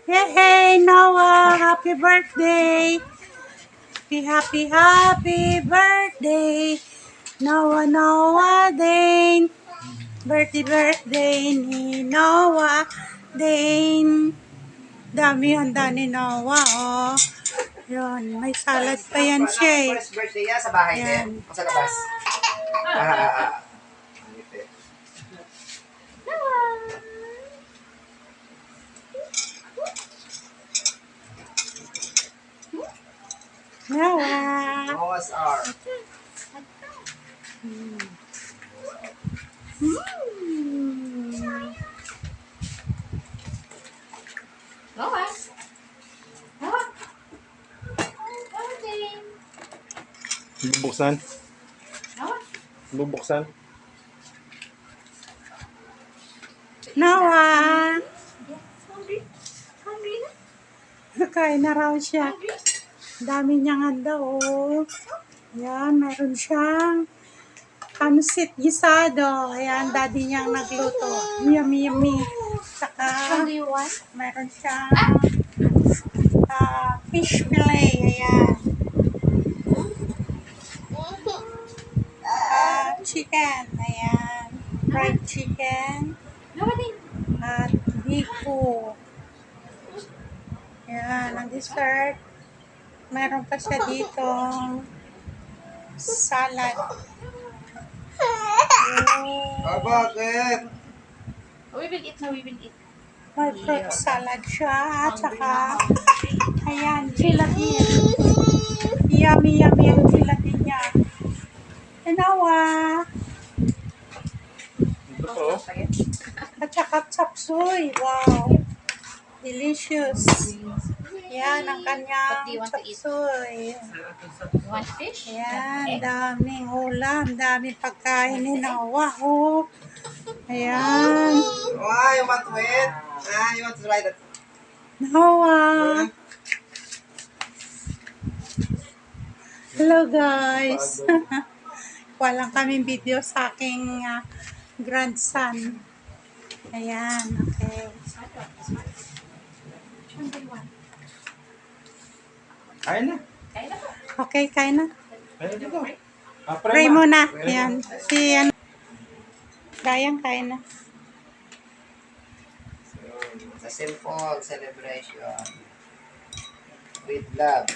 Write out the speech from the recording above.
Hey, Noah! Happy birthday! Happy birthday! Noah Dane! Birthday ni Noah Dane! Dami handa ni Noah, oh. Yun, may salad pa yan siya eh. First birthday niya sa bahay din. O sa labas. Noah! Noah's Ark. Noah. Noah. Bubuksan? Noah. Bubuksan? Noah! Hungry? Hungry na? Kain na raw siya. Dami niyang handa, oh. Ayan, meron siyang pansit gisado. Ayan, daddy niyang nagluto. Yummy, yummy. Saka, What do you want? meron siyang fish fillet. Ayan. Chicken. Ayan. Fried chicken. Noah din. At biko. Ayan, ang dessert. Meron pa siya dito salad. Bakit? We will eat na, we will eat. May fruit salad siya. At saka, ayan, gelatin. Yummy, yummy ang gelatin niya. Noah. Ito po. At saka chapsuy. Wow. Delicious. Yan ang kanyang What do you want to eat? chapsuy. You want fish? Ayan, daming ulam, daming pagkain ni Noah. Oh. Ayan. Why you want to eat? You want to try that? Noah. Hello guys. Walang kaming video sa aking grandson. Ayan, okay. Kain na. Kaya na po. Okay, kain na. Kain na dito. Pray muna. Ayan. Si ano. Dayang kain na. It's a simple celebration with love.